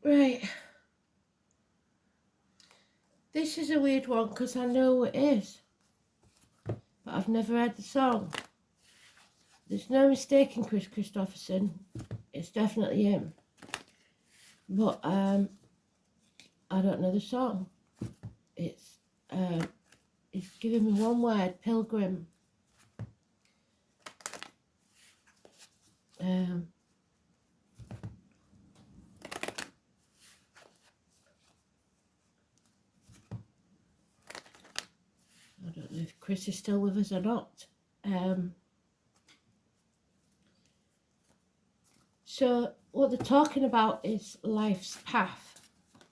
Right. This is a weird one because I know it is, but I've never heard the song. There's no mistaking Chris Christopherson. It's definitely him. But I don't know the song. It's giving me one word, Pilgrim. I don't know if Chris is still with us or not. So what they're talking about is life's path.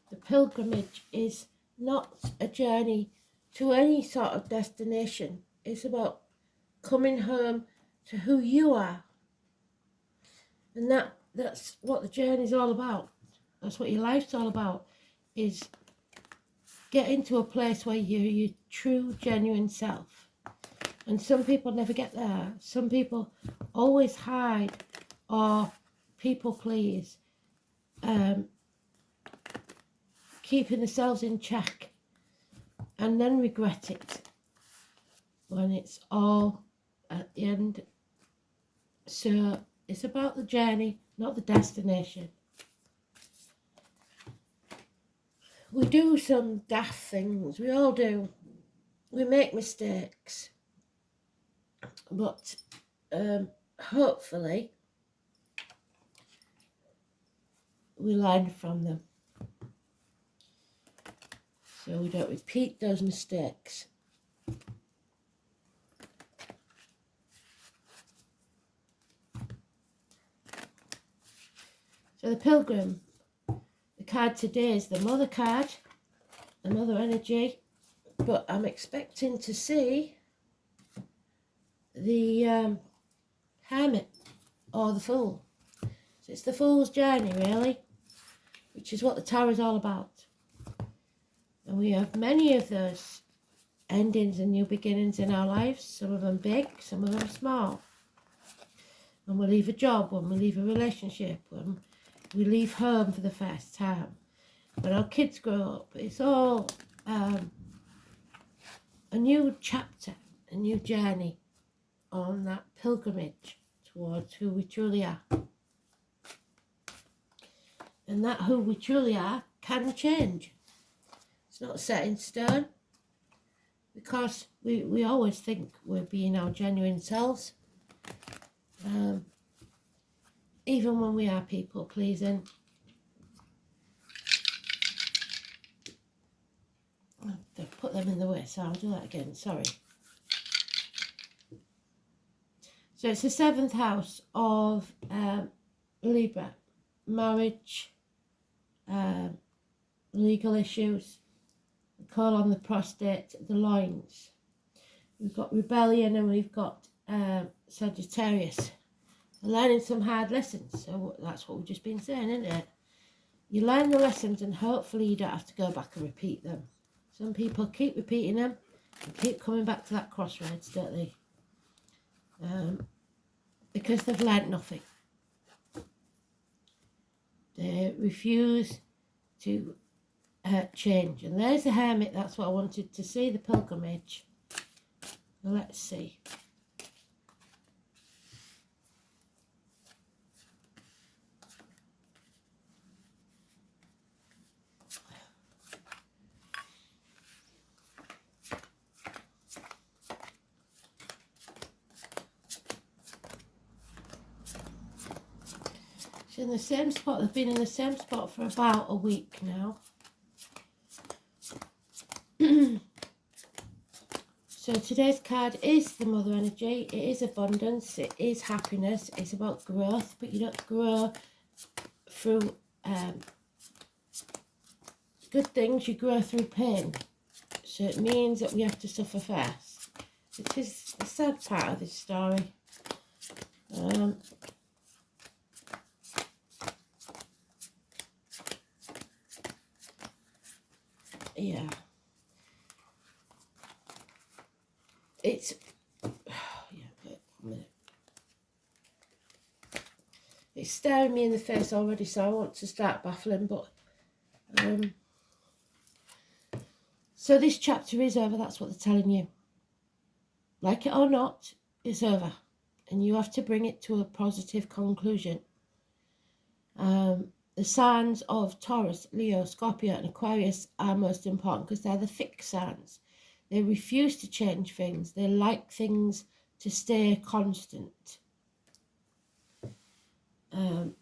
The pilgrimage is not a journey to any sort of destination. It's about coming home to who you are. And that's what the journey's all about. That's what your life's all about, is getting to a place where you're your true, genuine self. And some people never get there. Some people always hide or people please, keeping themselves in check, and then regret it when it's all at the end. So it's about the journey, not the destination. We do some daft things, we all do. We make mistakes, but hopefully we learn from them so we don't repeat those mistakes. So the Pilgrim, the card today is the Mother card, the Mother energy, but I'm expecting to see the Hermit or the Fool. So it's the Fool's journey, really, which is what the Tarot is all about. And we have many of those endings and new beginnings in our lives, some of them big, some of them small. When we leave a job, when we leave a relationship, when we leave home for the first time, when our kids grow up, it's all a new chapter, a new journey on that pilgrimage towards who we truly are. And that who we truly are can change. It's not set in stone, because we always think we're being our genuine selves. Even when we are people pleasing. I've put them in the way, so I'll do that again, sorry. So it's the 7th house of Libra, marriage, legal issues, call on the prostate, the loins. We've got rebellion and we've got Sagittarius. Learning some hard lessons, so that's what we've just been saying, isn't it? You learn the lessons and hopefully you don't have to go back and repeat them. Some people keep repeating them and keep coming back to that crossroads, don't they? Because they've learnt nothing. They refuse to change. And there's the Hermit, that's what I wanted to see, the pilgrimage. Well, let's see. It's in the same spot. They've been in the same spot for about a week now. So today's card is the Mother energy. It is abundance. It is happiness. It's about growth, but you don't grow through good things. You grow through pain. So it means that we have to suffer first. It is the sad part of this story. Yeah. It's it's staring me in the face already, so I want to start baffling, but So this chapter is over, that's what they're telling you. Like it or not, it's over. And you have to bring it to a positive conclusion. The signs of Taurus, Leo, Scorpio and Aquarius are most important because they're the fixed signs. They refuse to change things. They like things to stay constant. So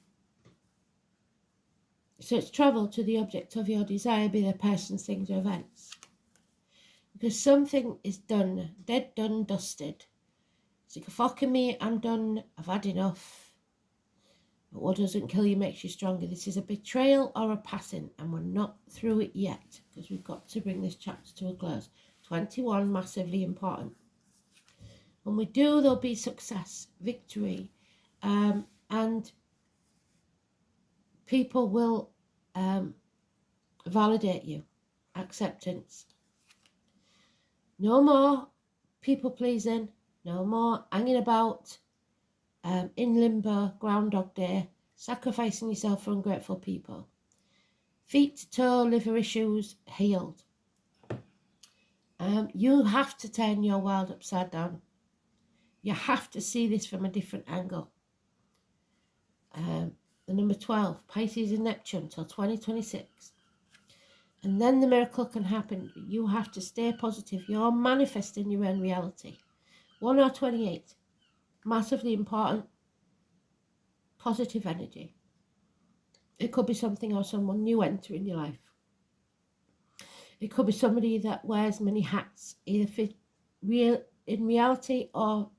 it's travel to the object of your desire, be the person, things or events. Because something is done, dead, done, dusted. It's like, fucking me, I'm done, I've had enough. But what doesn't kill you makes you stronger. This is a betrayal or a passing, and we're not through it yet because we've got to bring this chapter to a close. 21, massively important. When we do, there'll be success, victory, and people will validate you, acceptance. No more people pleasing, no more hanging about in limbo, Groundhog Day, sacrificing yourself for ungrateful people. Feet to toe, liver issues, healed. You have to turn your world upside down. You have to see this from a different angle. The number 12, Pisces and Neptune till 2026. And then the miracle can happen. You have to stay positive. You're manifesting your own reality. 1 or 28, massively important, positive energy. It could be something or someone new entering your life. It could be somebody that wears many hats, either in reality or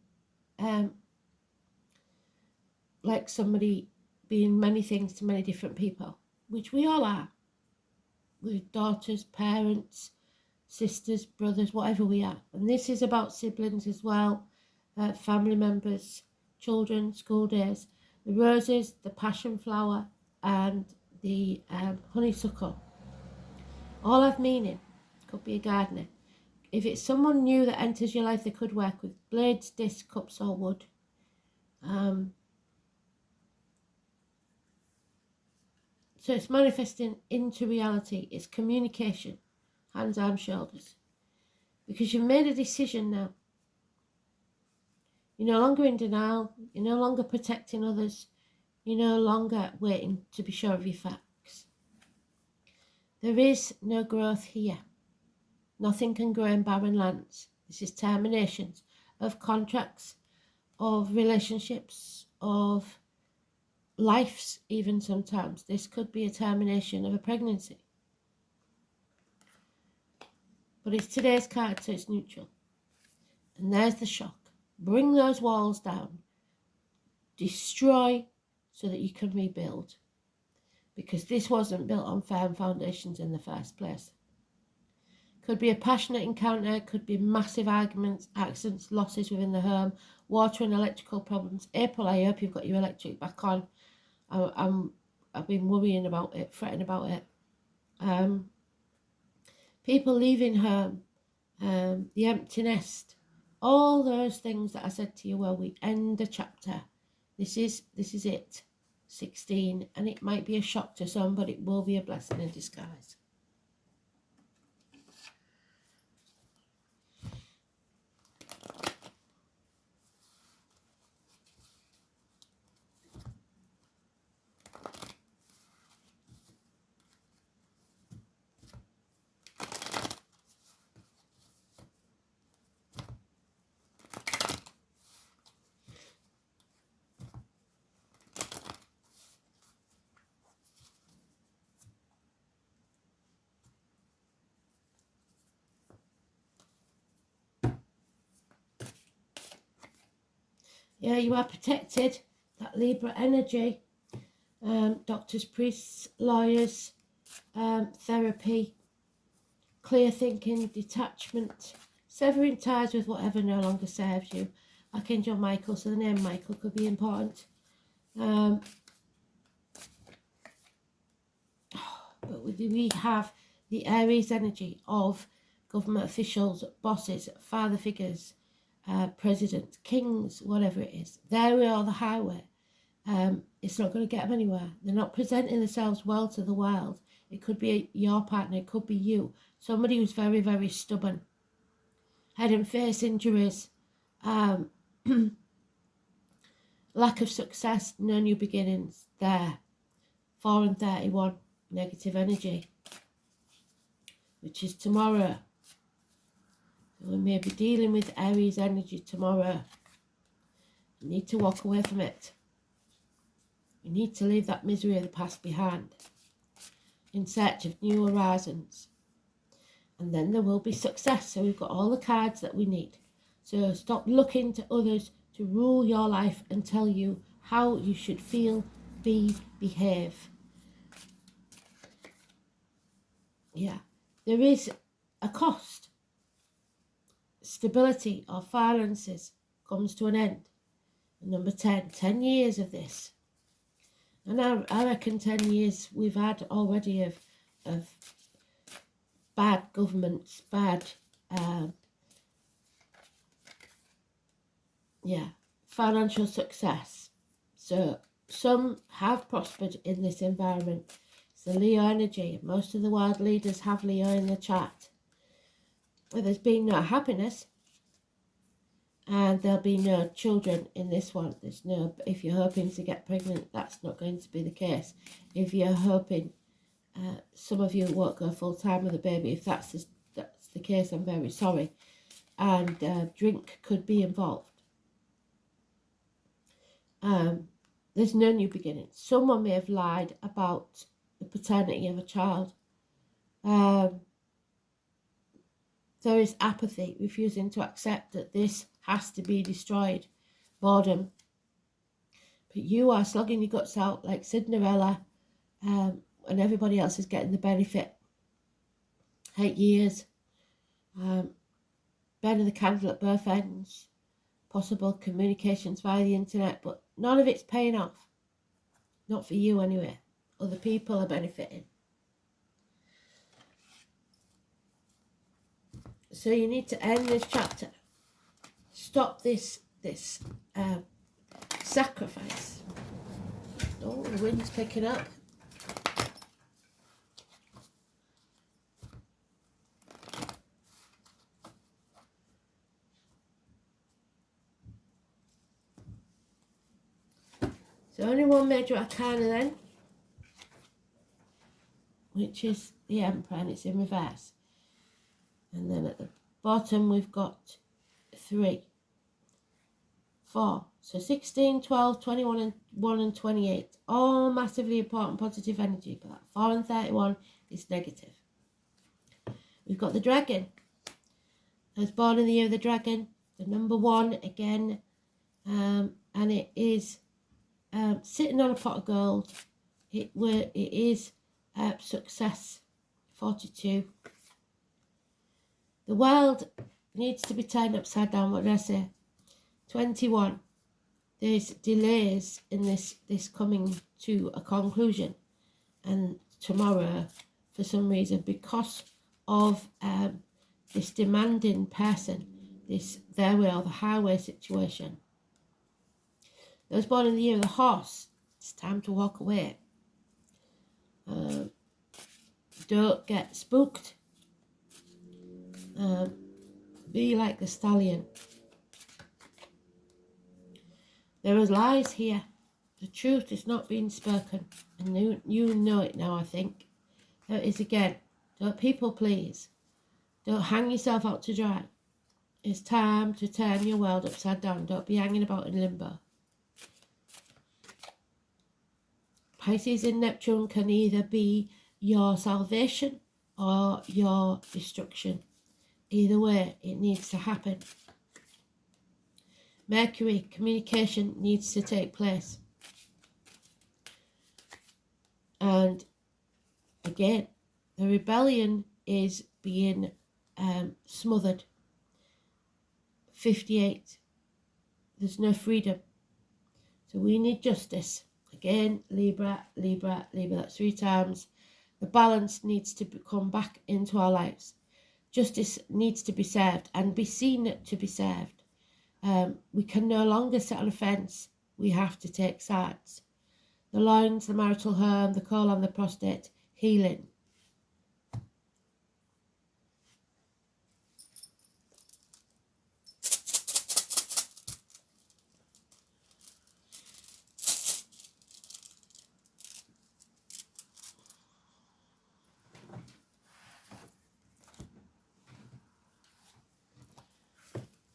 like somebody being many things to many different people, which we all are. We're daughters, parents, sisters, brothers, whatever we are. And this is about siblings as well, family members, children, school days. The roses, the passion flower, and the honeysuckle all have meaning. Could be a gardener. If it's someone new that enters your life, they could work with blades, discs, cups or wood. So it's manifesting into reality. It's communication, hands, arms, shoulders. Because you've made a decision now. You're no longer in denial. You're no longer protecting others. You're no longer waiting to be sure of your facts. There is no growth here. Nothing can grow in barren lands. This is terminations of contracts, of relationships, of lives even sometimes. This could be a termination of a pregnancy. But it's today's card, so it's neutral. And there's the shock. Bring those walls down. Destroy so that you can rebuild. Because this wasn't built on firm foundations in the first place. Could be a passionate encounter, could be massive arguments, accidents, losses within the home, water and electrical problems. April, I hope you've got your electric back on. I've been worrying about it, fretting about it. People leaving home, the empty nest, all those things that I said to you where we end the chapter. This is it, 16, and it might be a shock to some, but it will be a blessing in disguise. Yeah, you are protected. That Libra energy. Doctors, priests, lawyers, therapy, clear thinking, detachment, severing ties with whatever no longer serves you. Archangel Michael, so the name Michael could be important. But we have the Aries energy of government officials, bosses, father figures, presidents, kings, whatever it is. There we are, the highway. It's not going to get them anywhere. They're not presenting themselves well to the world. It could be your partner, it could be you. Somebody who's very, very stubborn. Head and face injuries, lack of success, no new beginnings there. 4 and 31, negative energy, which is tomorrow. So we may be dealing with Aries energy tomorrow. You need to walk away from it. You need to leave that misery of the past behind in search of new horizons. And then there will be success. So we've got all the cards that we need. So stop looking to others to rule your life and tell you how you should feel, be, behave. Yeah, there is a cost. Stability of finances comes to an end. And number 10, 10 years of this. And I reckon 10 years we've had already of bad governments, bad, financial success. So some have prospered in this environment. It's the Leo energy. Most of the world leaders have Leo in the chart. But there's been no happiness. And there'll be no children in this one. There's no, if you're hoping to get pregnant, that's not going to be the case. If you're hoping, some of you won't go full time with a baby. If that's the case, I'm very sorry. And drink could be involved. There's no new beginning. Someone may have lied about the paternity of a child. There is apathy, refusing to accept that this has to be destroyed. Boredom. But you are slogging your guts out like Cinderella, and everybody else is getting the benefit. 8 years. Burning the candle at both ends. Possible communications via the internet, but none of it's paying off. Not for you anyway. Other people are benefiting. So you need to end this chapter. Stop this sacrifice. Oh, the wind's picking up. So only one major arcana then, which is the Emperor, and it's in reverse. And then at the bottom we've got 3, 4. So 16, 12, 21, and 1 and 28. All massively important positive energy, but that 4 and 31 is negative. We've got the dragon. I was born in the year of the dragon. The number 1 again. And it is sitting on a pot of gold. It is success. 42. The world needs to be turned upside down. What did I say? 21. There's delays in this coming to a conclusion. And tomorrow, for some reason, because of this demanding person, this their way or the highway situation. Those born in the year of the horse, it's time to walk away. Don't get spooked. Be like the stallion. There is lies here. The truth is not being spoken. And you know it now, I think. There it is again. Don't people please. Don't hang yourself out to dry. It's time to turn your world upside down. Don't be hanging about in limbo. Pisces and Neptune can either be your salvation or your destruction. Either way, it needs to happen. Mercury, communication needs to take place. And again, the rebellion is being smothered. 58. There's no freedom. So we need justice. Again, Libra, Libra, Libra. That's 3 times. The balance needs to come back into our lives. Justice needs to be served and be seen to be served. We can no longer sit on a fence. We have to take sides. The loins, the marital home, the colon, the prostate, healing.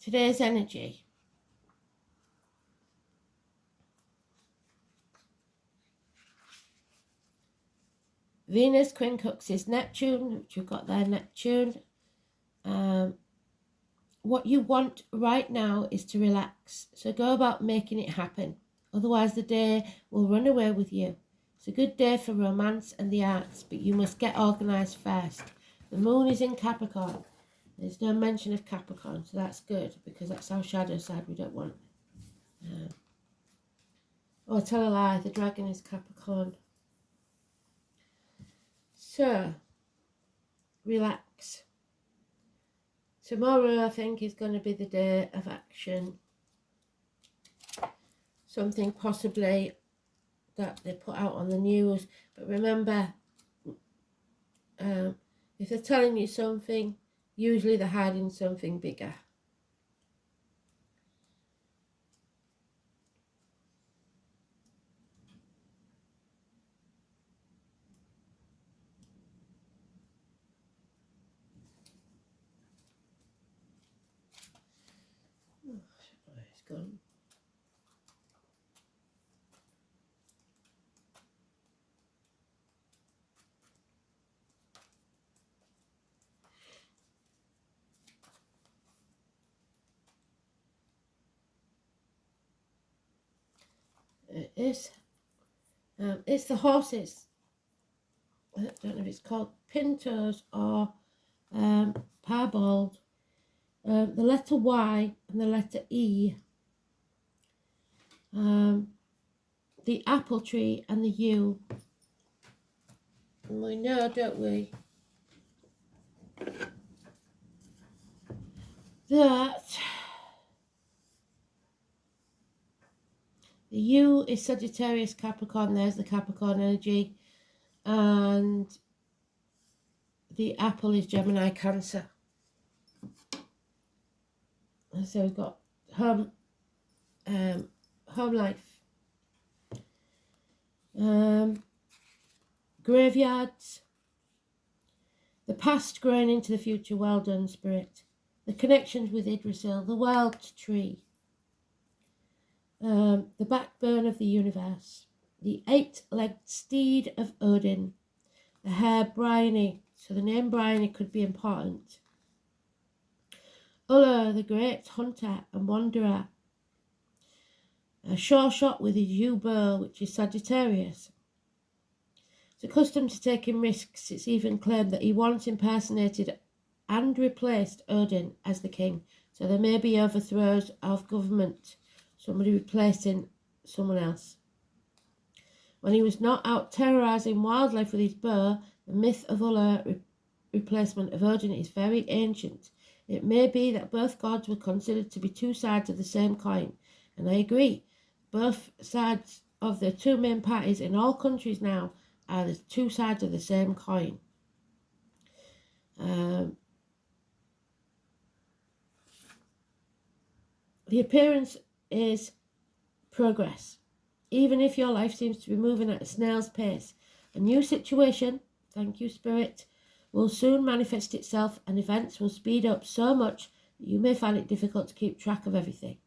today's energy. Venus quincunxes Neptune, which you've got there, Neptune. What you want right now is to relax. So go about making it happen. Otherwise the day will run away with you. It's a good day for romance and the arts, but you must get organised first. The moon is in Capricorn. There's no mention of Capricorn, so that's good, because that's our shadow side we don't want. Oh, tell a lie, the dragon is Capricorn. So, relax. Tomorrow, I think, is going to be the day of action. Something possibly that they put out on the news. But remember, if they're telling you something, usually they're hiding something bigger. Oh, it's gone. It's the horses. I don't know if it's called pintos or piebald. The letter Y and the letter E. The apple tree and the U. And we know, don't we, that the U is Sagittarius Capricorn, there's the Capricorn energy, and the apple is Gemini Cancer. And so we've got home life, graveyards, the past growing into the future, well done, Spirit, the connections with Yggdrasil, the wild tree, the backbone of the universe, the eight-legged steed of Odin, the hare Bryony, so the name Bryony could be important, Uller, the great hunter and wanderer, a sure shot with his yew bow, which is Sagittarius. It's accustomed to taking risks. It's even claimed that he once impersonated and replaced Odin as the king. So there may be overthrows of government, somebody replacing someone else. When he was not out terrorising wildlife with his bow, the myth of Uller replacement of Odin is very ancient. It may be that both gods were considered to be two sides of the same coin, and I agree. Both sides of the two main parties in all countries now are the two sides of the same coin. The appearance is progress. Even if your life seems to be moving at a snail's pace, a new situation, thank you, Spirit, will soon manifest itself, and events will speed up so much that you may find it difficult to keep track of everything.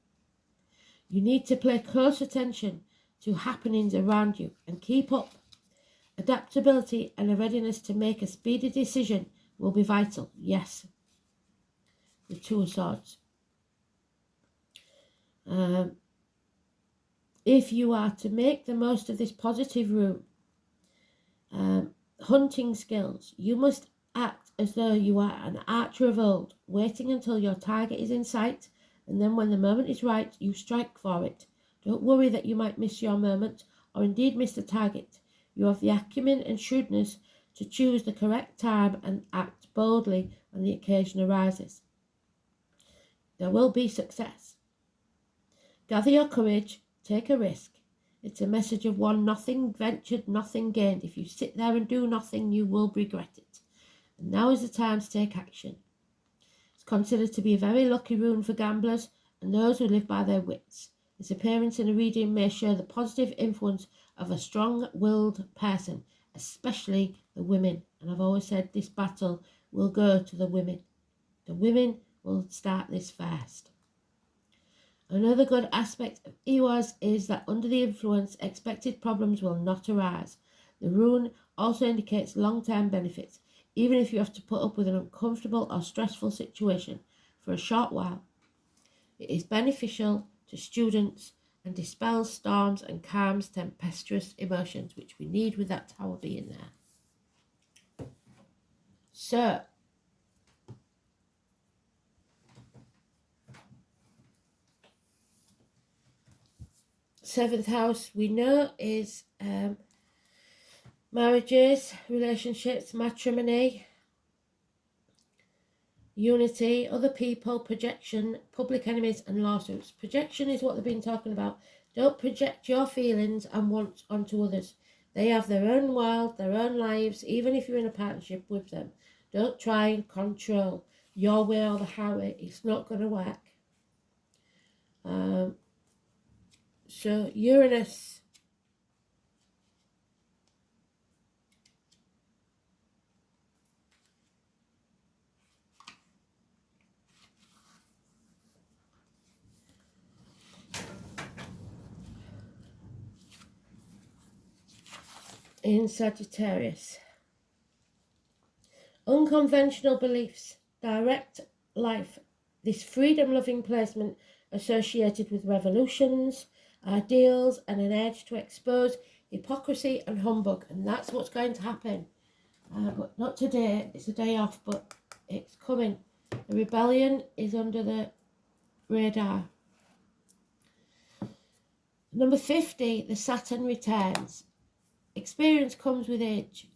You need to pay close attention to happenings around you and keep up. Adaptability and a readiness to make a speedy decision will be vital. Yes, the Two of Swords. If you are to make the most of this positive room, hunting skills, you must act as though you are an archer of old, waiting until your target is in sight, and then when the moment is right, you strike for it. Don't worry that you might miss your moment, or indeed miss the target. You have the acumen and shrewdness to choose the correct time and act boldly when the occasion arises. There will be success. Gather your courage, take a risk. It's a message of one: nothing ventured, nothing gained. If you sit there and do nothing, you will regret it. And now is the time to take action. It's considered to be a very lucky rune for gamblers and those who live by their wits. Its appearance in a reading may show the positive influence of a strong-willed person, especially the women. And I've always said this battle will go to the women. The women will start this first. Another good aspect of EWAS is that under the influence, expected problems will not arise. The rune also indicates long-term benefits, even if you have to put up with an uncomfortable or stressful situation for a short while. It is beneficial to students and dispels storms and calms tempestuous emotions, which we need with that tower being there. So, seventh house we know is marriages, relationships, matrimony, unity, other people, projection, public enemies and lawsuits. Projection is what they've been talking about. Don't project your feelings and wants onto others. They have their own world, their own lives, even if you're in a partnership with them. Don't try and control your way or the highway. It's not going to work. So Uranus in Sagittarius. Unconventional beliefs, direct life, this freedom-loving placement associated with revolutions, ideals and an edge to expose hypocrisy and humbug, and that's what's going to happen. But not today, it's a day off, but it's coming. The rebellion is under the radar. Number 50, the Saturn returns. Experience comes with age.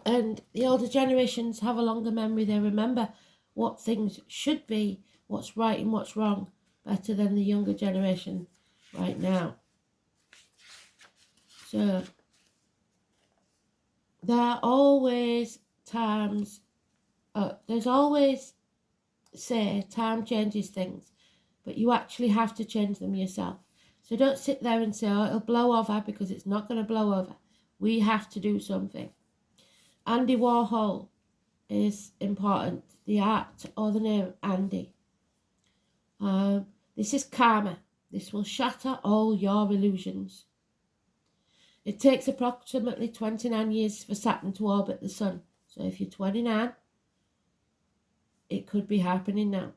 And the older generations have a longer memory. They remember what things should be, what's right and what's wrong, better than the younger generation right now. So there are always times, there's always, say, time changes things, but you actually have to change them yourself. So don't sit there and say, oh, it'll blow over, because it's not going to blow over. We have to do something. Andy Warhol is important. The art or the name Andy. This is karma. This will shatter all your illusions. It takes approximately 29 years for Saturn to orbit the Sun. So if you're 29, it could be happening now.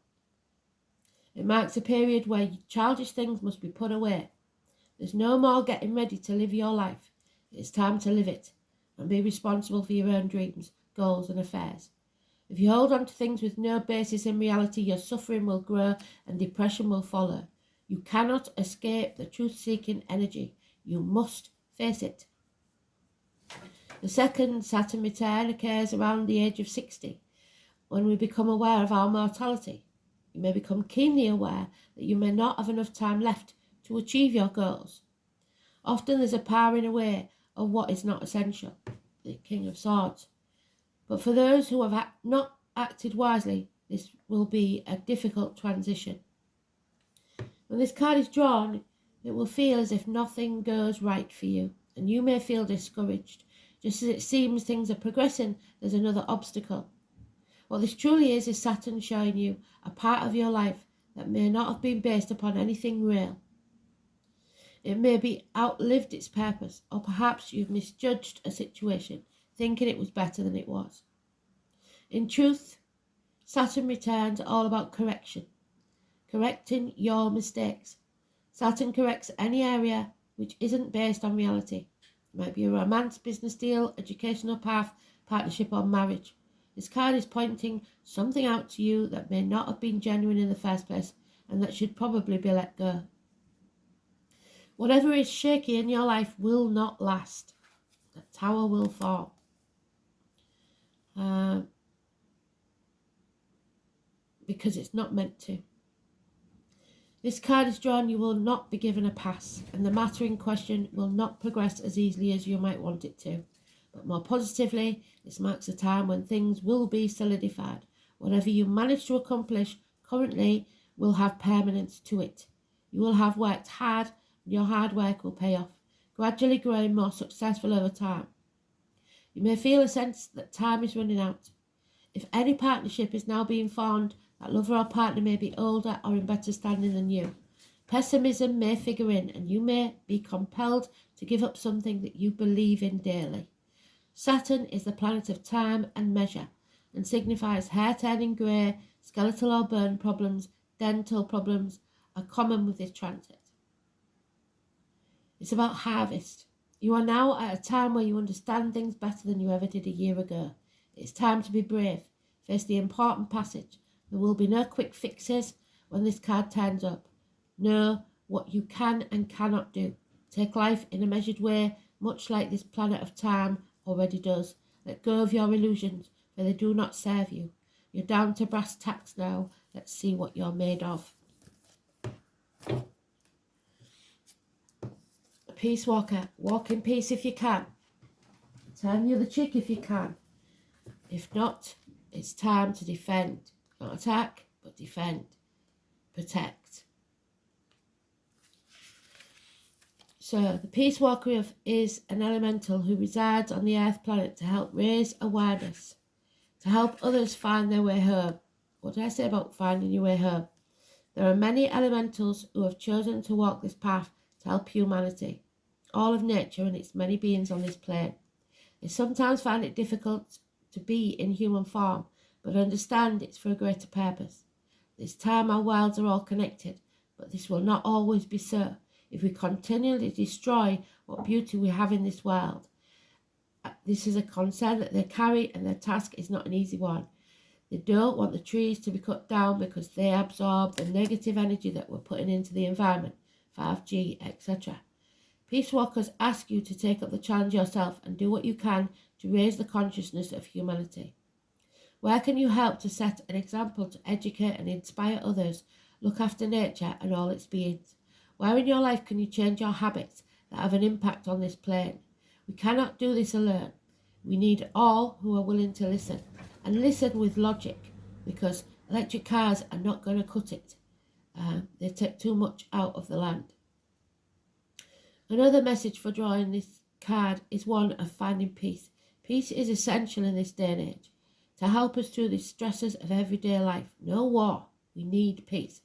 It marks a period where childish things must be put away. There's no more getting ready to live your life. It's time to live it and be responsible for your own dreams, goals and affairs. If you hold on to things with no basis in reality, your suffering will grow and depression will follow. You cannot escape the truth-seeking energy. You must face it. The second Saturn return occurs around the age of 60, when we become aware of our mortality. You may become keenly aware that you may not have enough time left to achieve your goals. Often there's a powering away of what is not essential, the King of Swords. But for those who have not acted wisely, this will be a difficult transition. When this card is drawn, it will feel as if nothing goes right for you, and you may feel discouraged. Just as it seems things are progressing, there's another obstacle. What this truly is Saturn showing you a part of your life that may not have been based upon anything real. It may be outlived its purpose, or perhaps you've misjudged a situation, thinking it was better than it was. In truth, Saturn returns are all about correction, correcting your mistakes. Saturn corrects any area which isn't based on reality. It might be a romance, business deal, educational path, partnership or marriage. This card is pointing something out to you that may not have been genuine in the first place and that should probably be let go. Whatever is shaky in your life will not last. The tower will fall. Because it's not meant to. This card is drawn, you will not be given a pass, and the matter in question will not progress as easily as you might want it to. But more positively, this marks a time when things will be solidified. Whatever you manage to accomplish currently will have permanence to it. You will have worked hard, and your hard work will pay off, gradually growing more successful over time. You may feel a sense that time is running out. If any partnership is now being formed That lover or partner may be older or in better standing than you. Pessimism may figure in, and you may be compelled to give up something that you believe in daily. Saturn is the planet of time and measure, and signifies hair turning grey, skeletal or burn problems, dental problems are common with this transit. It's about harvest. You are now at a time where you understand things better than you ever did a year ago. It's time to be brave. Face the important passage. There will be no quick fixes when this card turns up. Know what you can and cannot do. Take life in a measured way, much like this planet of time already does. Let go of your illusions, for they do not serve you. You're down to brass tacks now. Let's see what you're made of. Peace walker, walk in peace if you can. Turn the other cheek if you can. If not, it's time to defend. Not attack, but defend. Protect. So, the Peace Walker is an elemental who resides on the Earth planet to help raise awareness, to help others find their way home. What did I say about finding your way home? There are many elementals who have chosen to walk this path to help humanity, all of nature and its many beings on this plane. They sometimes find it difficult to be in human form, but understand it's for a greater purpose. This time our worlds are all connected, but this will not always be so if we continually destroy what beauty we have in this world. This is a concern that they carry, and their task is not an easy one. They don't want the trees to be cut down because they absorb the negative energy that we're putting into the environment, 5G, etc. Peace Walkers ask you to take up the challenge yourself and do what you can to raise the consciousness of humanity. Where can you help to set an example to educate and inspire others? Look after nature and all its beings. Where in your life can you change your habits that have an impact on this plane? We cannot do this alone. We need all who are willing to listen, and listen with logic, because electric cars are not going to cut it. They take too much out of the land. Another message for drawing this card is one of finding peace. Peace is essential in this day and age to help us through the stresses of everyday life. No war. We need peace.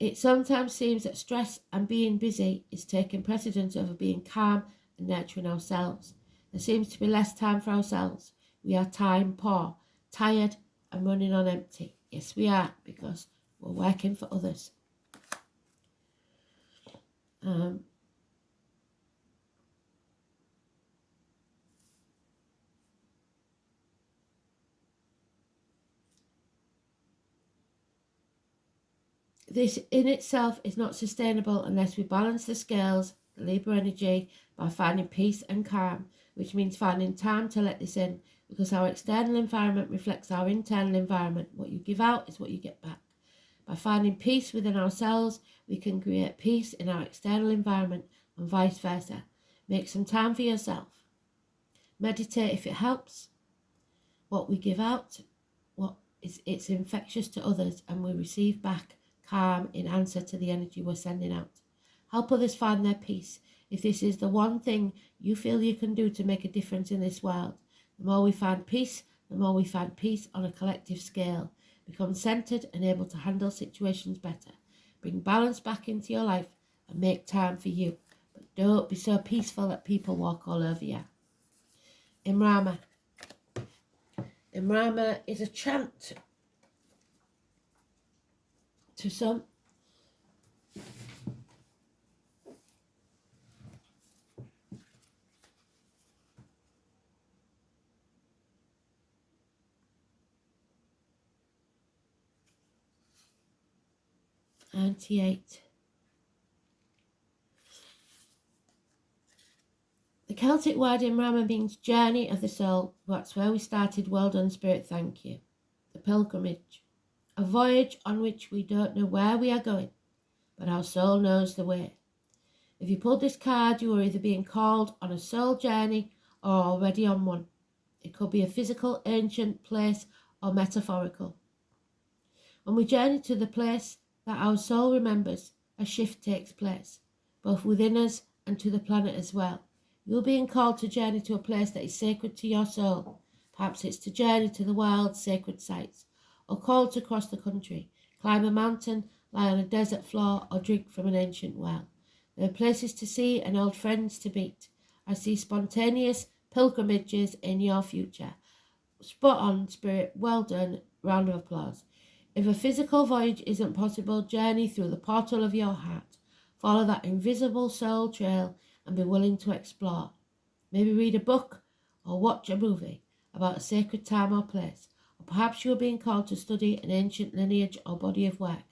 It sometimes seems that stress and being busy is taking precedence over being calm and nurturing ourselves. There seems to be less time for ourselves. We are time poor, tired and running on empty. Yes, we are, because we're working for others. This in itself is not sustainable unless we balance the scales, the Libra energy, by finding peace and calm, which means finding time to let this in, because our external environment reflects our internal environment. What you give out is what you get back. By finding peace within ourselves, we can create peace in our external environment and vice versa. Make some time for yourself. Meditate if it helps. What we give out, it's infectious to others, and we receive back calm in answer to the energy we're sending out. Help others find their peace. If this is the one thing you feel you can do to make a difference in this world, the more we find peace, the more we find peace on a collective scale. Become centered and able to handle situations better. Bring balance back into your life and make time for you. But don't be so peaceful that people walk all over you. Imrama. Imrama is a chant to some. "98. The Celtic word Imrama means journey of the soul. That's where we started. Well done, Spirit, thank you. The pilgrimage. A voyage on which we don't know where we are going, but our soul knows the way. If you pulled this card, you are either being called on a soul journey or already on one. It could be a physical, ancient place or metaphorical. When we journey to the place that our soul remembers, a shift takes place, both within us and to the planet as well. You're being called to journey to a place that is sacred to your soul. Perhaps it's to journey to the world's sacred sites, or called to cross the country, climb a mountain, lie on a desert floor, or drink from an ancient well. There are places to see and old friends to meet. I see spontaneous pilgrimages in your future. Spot on, Spirit. Well done. Round of applause. If a physical voyage isn't possible, journey through the portal of your heart. Follow that invisible soul trail and be willing to explore. Maybe read a book or watch a movie about a sacred time or place. Or perhaps you are being called to study an ancient lineage or body of work.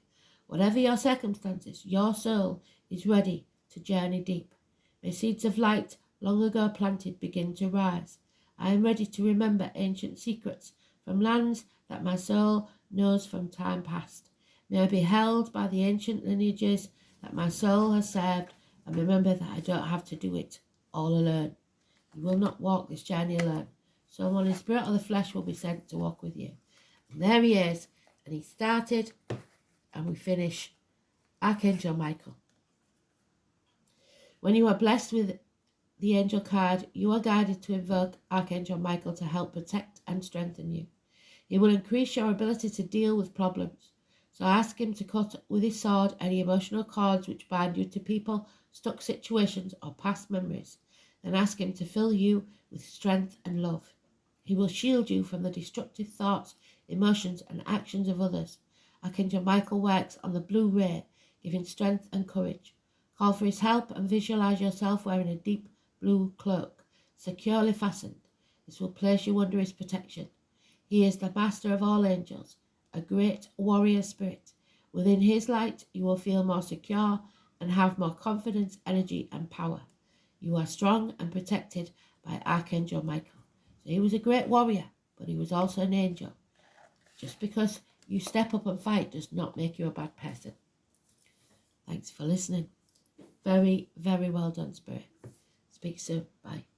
Whatever your circumstances, your soul is ready to journey deep. May seeds of light long ago planted begin to rise. I am ready to remember ancient secrets from lands that my soul knows from time past. May I be held by the ancient lineages that my soul has served, and remember that I don't have to do it all alone. You will not walk this journey alone. Someone in spirit or the flesh will be sent to walk with you. And there he is, and he started, and we finish Archangel Michael. When you are blessed with the angel card, you are guided to invoke Archangel Michael to help protect and strengthen you. He will increase your ability to deal with problems. So ask him to cut with his sword any emotional cords which bind you to people, stuck situations, or past memories. Then ask him to fill you with strength and love. He will shield you from the destructive thoughts, emotions, and actions of others. Archangel Michael works on the blue ray, giving strength and courage. Call for his help and visualize yourself wearing a deep blue cloak, securely fastened. This will place you under his protection. He is the master of all angels, a great warrior spirit. Within his light, you will feel more secure and have more confidence, energy, and power. You are strong and protected by Archangel Michael. So he was a great warrior, but he was also an angel. Just because you step up and fight does not make you a bad person. Thanks for listening. Very, very well done, Spirit. Speak soon. Bye.